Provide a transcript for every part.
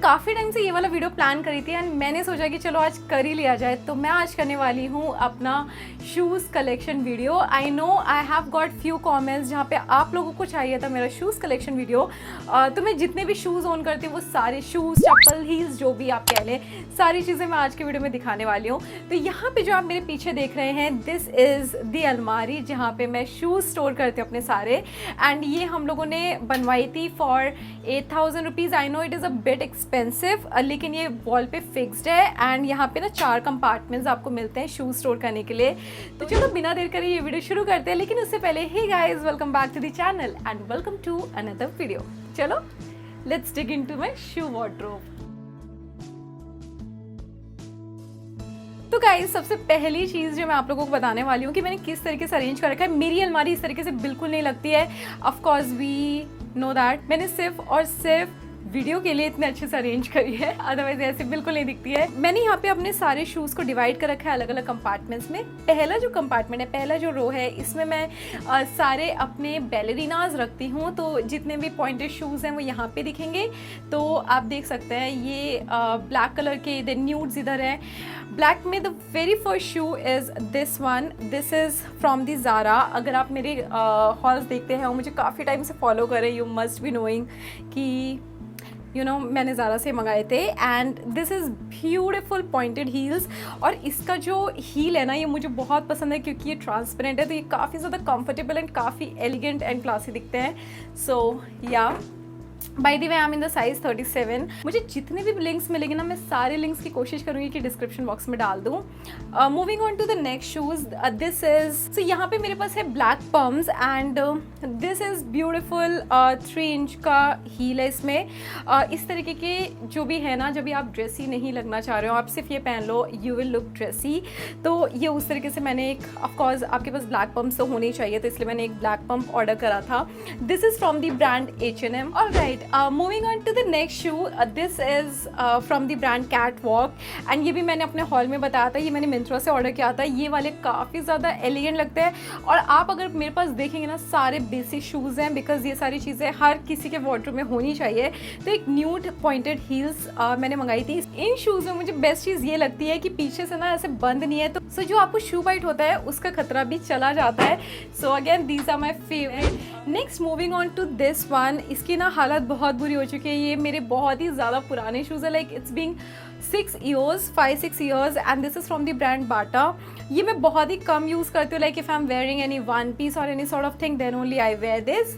काफ़ी टाइम से ये वाला वीडियो प्लान करी थी एंड मैंने सोचा कि चलो आज कर ही लिया जाए। तो मैं आज करने वाली हूँ अपना shoes collection video. I know I have got few comments जहाँ पे आप लोगों को चाहिए था मेरा शूज़ कलेक्शन वीडियो। तो मैं जितने भी शूज़ ओन करती हूँ वो सारे शूज़, चप्पल, हील्स जो भी आप कह लें, सारी चीज़ें मैं आज के वीडियो में दिखाने वाली हूँ। तो यहाँ पे जो आप मेरे पीछे देख रहे हैं, दिस इज़ दी अलमारी जहाँ पे मैं शूज़ स्टोर करती हूँ अपने सारे। एंड ये हम लोगों ने बनवाई थी for 8,000 rupees. I know it is a bit expensive, लेकिन ये वॉल पे फिक्स्ड है एंड यहाँ पे ना 4 कंपार्टमेंट्स आपको मिलते हैं शूज़ स्टोर करने के लिए। तो चलो बिना देर करे ये वीडियो शुरू करते हैं, लेकिन उससे पहले hey guys, welcome back to the channel and welcome to another video. चलो let's dig into my shoe wardrobe. तो गाइस, सबसे पहली चीज़ जो मैं आप लोगों को बताने वाली हूँ कि मैंने किस तरीके से अरेंज कर रखा है। मेरी अलमारी इस तरीके से बिल्कुल नहीं लगती है। Of course we know that मैंने सिर्फ और सिर्फ वीडियो के लिए इतने अच्छे से अरेंज करी है, अदरवाइज ऐसे बिल्कुल नहीं दिखती है। मैंने यहाँ पे अपने सारे शूज़ को डिवाइड कर रखा है अलग अलग कंपार्टमेंट्स में। पहला जो कंपार्टमेंट है, पहला जो रो है, इसमें मैं सारे अपने बैलेरिनाज रखती हूँ। तो जितने भी पॉइंटेड शूज़ हैं वो यहाँ पे दिखेंगे। तो आप देख सकते हैं ये ब्लैक कलर के इधर न्यूड्स इधर है। ब्लैक में the very first shoe is this one. This is from the Zara. अगर आप मेरे हॉल्स देखते हैं और मुझे काफ़ी टाइम से फॉलो करें, यू मस्ट बी नोइंग कि मैंने ज़ारा से मंगाए थे। And this is beautiful pointed heels. और इसका जो हील है ना, ये मुझे बहुत पसंद है क्योंकि ये ट्रांसपेरेंट है, तो ये काफ़ी ज़्यादा कंफर्टेबल एंड काफ़ी एलिगेंट एंड क्लासी दिखते हैं। सो या by the way I am in the size 37। मुझे जितने भी लिंक्स मिलेंगे ना, मैं सारे लिंक्स की कोशिश करूँगी कि डिस्क्रिप्शन बॉक्स में डाल दूँ। Moving on to the next shoes, this is, so यहाँ पे मेरे पास है black pumps and this is beautiful 3 inch का हील है इसमें। इस तरीके के जो भी है ना, जब भी आप ड्रेसी नहीं लगना चाह रहे हो, आप सिर्फ ये पहन लो, यू विल लुक ड्रेसी। तो ये उस तरीके से मैंने एक, ऑफकोर्स आपके पास ब्लैक पम्प्स तो होने ही चाहिए, तो इसलिए मैंने एक ब्लैक पम्प ऑर्डर करा था। This is from the brand H&M। Alright, moving on to the next shoe, this is from the brand Catwalk and ये भी मैंने अपने हॉल में बताया था, ये मैंने मिंत्रा से ऑर्डर किया था। ये वाले काफ़ी ज़्यादा एलिगेंट लगते हैं और आप अगर मेरे पास देखेंगे ना, सारे बेसिक शूज़ हैं बिकॉज ये सारी चीज़ें हर किसी के वार्डरोब में होनी चाहिए। तो एक न्यूड पॉइंटेड हील्स मैंने मंगाई थी। इन शूज़ में मुझे बेस्ट चीज़ ये लगती है कि पीछे से ना ऐसे बंद नहीं है, तो जो आपको शू बाइट होता है उसका खतरा भी चला जाता है। So again these are my favourite. Next moving on to this one. इसकी ना हालत बहुत बुरी हो चुकी है। ये मेरे बहुत ही ज़्यादा पुराने शूज़ है, like it's being 5-6 years and this is from the brand Bata. ये मैं बहुत ही कम यूज़ करती हूँ, like if I am wearing any one piece और any sort of thing then only I wear this.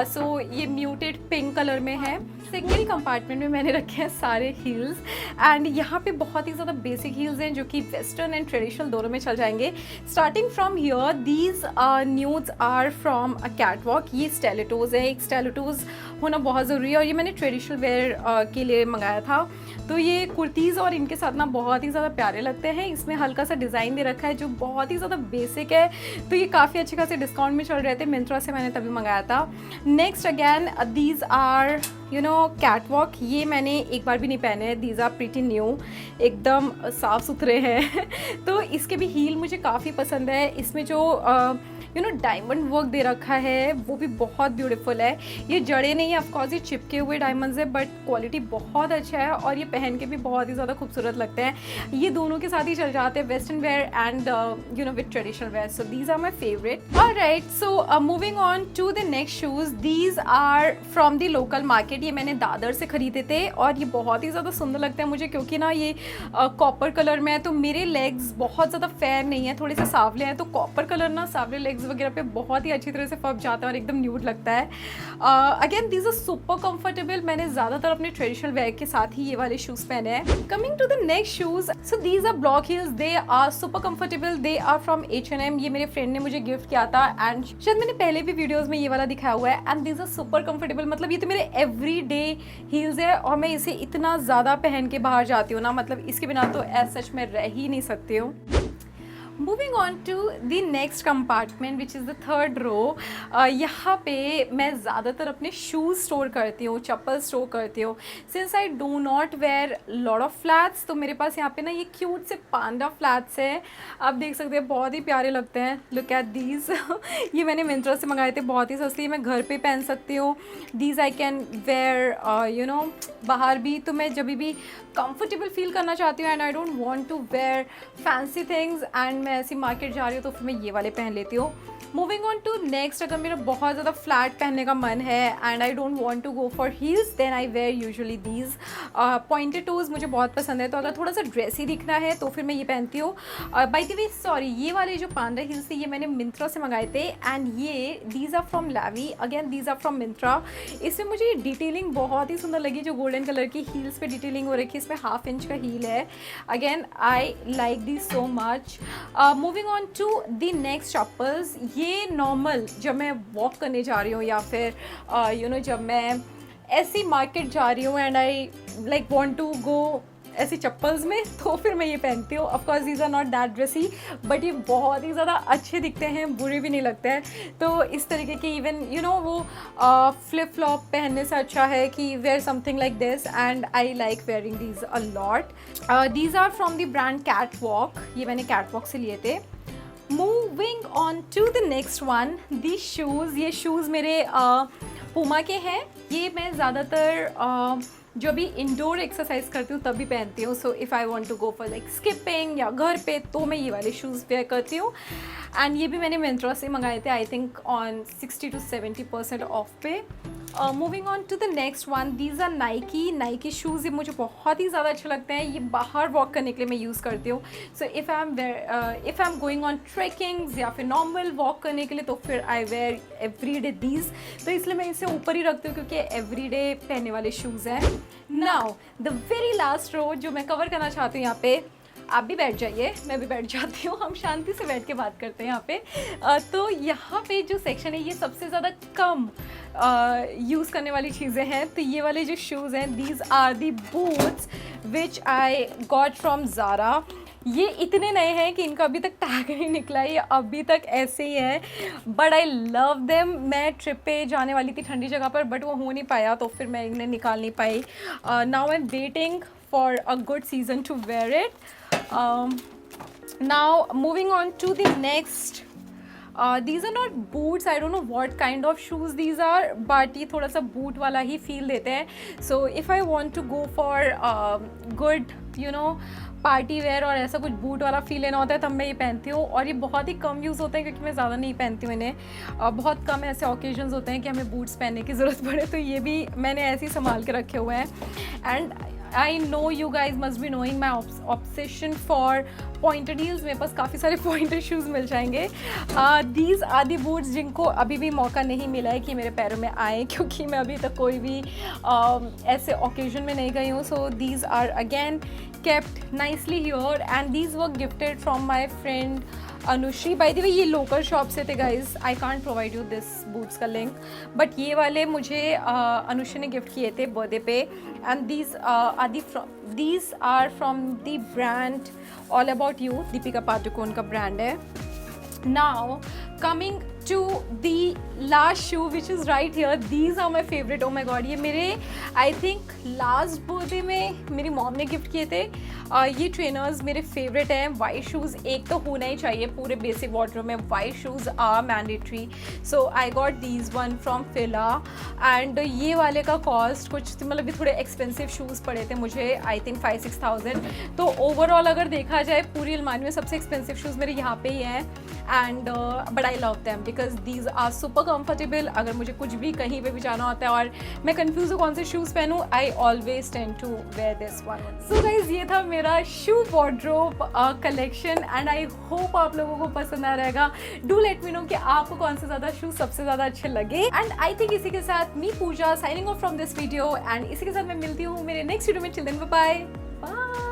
So ये म्यूटेड पिंक कलर में है। सिंगल कंपार्टमेंट में मैंने रखे हैं सारे हील्स एंड यहाँ पे बहुत ही ज़्यादा बेसिक हील्स हैं जो कि वेस्टर्न एंड ट्रेडिशनल दोनों में चल जाएंगे। Starting from here, these nudes are from a Catwalk. ये स्टेलेटोज़ है, एक स्टेलेटोज़ होना बहुत ज़रूरी है और ये मैंने ट्रेडिशनल वेयर के लिए मंगाया था। तो ये कुर्तीज़ और इनके साथ ना बहुत ही ज़्यादा प्यारे लगते हैं। इसमें हल्का सा डिज़ाइन दे रखा है जो बहुत ही ज़्यादा बेसिक है, तो ये काफ़ी अच्छे खासे डिस्काउंट में चल रहे थे। मिंत्रा से मैंने तभी मंगाया था। Next again these are Catwalk. ये मैंने एक बार भी नहीं पहने हैं। दीज आर प्रीटी न्यू, एकदम साफ़ सुथरे हैं। तो इसके भी हील मुझे काफ़ी पसंद है। इसमें जो डायमंड वर्क दे रखा है वो भी बहुत ब्यूटीफुल है। ये जड़े नहीं है, ऑफकोर्स ये चिपके हुए डायमंड्स है, बट क्वालिटी बहुत अच्छा है और ये पहन के भी बहुत ही ज़्यादा खूबसूरत लगते हैं। ये दोनों के साथ ही चल जाते हैं, western wear and with traditional wear. So these are my favourite. Alright, so moving on to the next shoes, these are from the local market. ये मैंने दादर से ख़रीदे थे और ये बहुत ही ज़्यादा सुंदर लगते हैं मुझे, क्योंकि ना ये कॉपर कलर में है। तो मेरे लेग्स बहुत ज़्यादा फेयर नहीं है, थोड़े से सांवले हैं, तो कॉपर कलर ना सावले लेग्स वगैरह पे बहुत ही अच्छी तरह से फब जाता है और एकदम न्यूड लगता है। Again these are super comfortable. मैंने ज़्यादातर अपने ट्रेडिशनल वेयर के साथ ही ये वाले शूज़ पहने हैं। Coming to the next shoes, so these are block heels. They are super comfortable. They are from H&M। ये मेरे फ्रेंड ने मुझे गिफ्ट किया था एंड शायद मैंने पहले भी वीडियोज़ में ये वाला दिखाया हुआ है। And these are super comfortable, मतलब ये तो मेरे एवरी डे हील्स है और मैं इसे इतना ज़्यादा पहन के बाहर जाती हूँ ना, मतलब इसके बिना तो एज सच में रह ही नहीं सकती हूँ। Moving on to the next compartment which is the third row. यहाँ पे मैं ज़्यादातर अपने शूज़ स्टोर करती हूँ, चप्पल स्टोर करती हूँ। Since I do not wear lot of flats, तो मेरे पास यहाँ पे ना ये क्यूट से पांडा फ्लैट्स हैं। आप देख सकते हैं, बहुत ही प्यारे लगते हैं। लुक एट दीज ये मैंने मिंत्रा से मंगाए थे, बहुत ही सस्ती, मैं घर पे पहन सकती हूँ। These I can wear you know बाहर भी, तो मैं जब भी कंफर्टेबल फील करना चाहती हूँ and I don't want to wear fancy things and मैं ऐसी मार्केट जा रही हूँ तो फिर मैं ये वाले पहन लेती हूँ। मूविंग ऑन टू नेक्स्ट, अगर मेरा बहुत ज़्यादा फ्लैट पहनने का मन है and I don't want to go for heels, then I wear usually these pointed toes, मुझे बहुत पसंद है। तो अगर थोड़ा सा ड्रेसी दिखना है तो फिर मैं ये पहनती हूँ। बाय द वे सॉरी, ये वाले जो पांडा हील्स थे ये मैंने मिंत्रा से मंगाए थे एंड ये these are from Lavie, again these are from Myntra. इसमें मुझे डिटेलिंग बहुत ही सुंदर लगी, जो गोल्डन कलर की हील्स पे डिटेलिंग हो रखी है। इसमें 1/2 इंच का हील है। Again I like this so much. Moving on to the next chappals, ये नॉर्मल जब मैं वॉक करने जा रही हूँ या फिर यू नो जब मैं ऐसी मार्केट जा रही हूँ and I like want to go ऐसी चप्पल्स में, तो फिर मैं ये पहनती हूँ। Of course these are not that dressy, but ये बहुत ही ज़्यादा अच्छे दिखते हैं, बुरे भी नहीं लगते हैं। तो इस तरीके के इवन यू नो वो फ्लिप फ्लॉप पहनने से अच्छा है कि wear something like this and I like wearing these a lot. These are from the brand Catwalk, ये मैंने कैटवॉक से लिए थे। Moving on to the next one, the shoes, ये शूज़ मेरे पूमा के हैं। ये मैं ज़्यादातर जो भी इंडोर एक्सरसाइज करती हूँ तभी पहनती हूँ। So if I want to go for like skipping या घर पे, तो मैं ये वाले शूज़ वेयर करती हूँ। एंड ये भी मैंने मिंत्रा से मंगाए थे, I think on 60 to 70% off पे। Moving on to the next one, these are Nike shoes. ये मुझे बहुत ही ज़्यादा अच्छे लगते हैं, ये बाहर वॉक करने के लिए मैं यूज़ करती हूँ। So if I am going on trekkings या फिर नॉर्मल वॉक करने के लिए, तो फिर I wear every day these. तो इसलिए मैं इसे ऊपर ही रखती हूँ क्योंकि एवरी डे पहनने वाले शूज़ हैं। Now the very last row जो मैं कवर करना चाहती हूँ यहाँ पे, आप भी बैठ जाइए, मैं भी बैठ जाती हूँ, हम शांति से बैठ के बात करते हैं यहाँ पे। तो यहाँ पे जो सेक्शन है ये सबसे ज़्यादा कम यूज़ करने वाली चीज़ें हैं। तो ये वाले जो शूज़ हैं, these are the boots which I got from Zara. ये इतने नए हैं कि इनका अभी तक टैग नहीं निकला है, ये अभी तक ऐसे ही है, बट आई लव देम। मैं ट्रिप पे जाने वाली थी ठंडी जगह पर, बट वो हो नहीं पाया, तो फिर मैं इन्हें निकाल नहीं पाई। Now I am waiting for a good season to wear it. Now moving on to the next, these are not boots, I don't know what kind of shoes these are, but ये थोड़ा सा boot वाला ही feel देते हैं. So if I want to go for good you know party wear और ऐसा कुछ boot वाला फील लेना होता है तब मैं ये पहनती हूँ। और ये बहुत ही कम यूज़ होते हैं क्योंकि मैं ज़्यादा नहीं पहनती हूँ इन्हें। बहुत कम ऐसे ओकेजन्स होते हैं कि हमें बूट्स पहनने की ज़रूरत पड़े, तो ये भी मैंने ऐसे ही संभाल के रखे हुए हैं। And I know you guys must be knowing my obsession for pointed heels. मेरे पास काफ़ी सारे पॉइंटेड शूज़ मिल जाएंगे। दीज आर दी बूट्स जिनको अभी भी मौका नहीं मिला है कि मेरे पैरों में आए, क्योंकि मैं अभी तक कोई भी ऐसे ओकेजन में नहीं गई हूँ। So these are again kept nicely here and these were gifted from my friend Anushree. By the way ये लोकल शॉप से थे guys, I can't provide you this boots का लिंक, बट ये वाले मुझे अनुश्री ने गिफ्ट किए थे बर्थडे पे। And these are from the brand All About You, Deepika Padukone का ब्रांड है। Now coming to the last shoe which is right here, these are my favorite. Oh my god, ये मेरे I think last birthday में मेरी mom ने gift किए थे। ये ट्रेनर्स मेरे फेवरेट हैं। वाइट शूज़ एक तो होना ही चाहिए पूरे बेसिक वार्डरोब में, white shoes are mandatory. So I got these one from Fila एंड ये वाले का कॉस्ट कुछ मतलब थोड़े एक्सपेंसिव शूज़ पड़े थे मुझे, आई थिंक 5-6,000। तो ओवरऑल अगर देखा जाए पूरी अलमारी में सबसे एक्सपेंसिव शूज़ मेरे यहाँ पे ही हैं। And but I love them because these are super comfortable. अगर मुझे कुछ भी कहीं पे भी जाना होता है और मैं कंफ्यूज हूँ कौन से शूज़ पहनूँ, I always tend to wear this one. So guys ये था मेरा shoe wardrobe collection and I hope आप लोगों को पसंद आ रहेगा। डू लेट मी नो कि आपको कौन से ज़्यादा शूज़ सबसे ज़्यादा अच्छे लगे। एंड आई थिंक इसी के साथ me Pooja signing off from this video and इसी के साथ मैं मिलती हूँ मेरे नेक्स्ट वीडियो में। Chill then bye bye.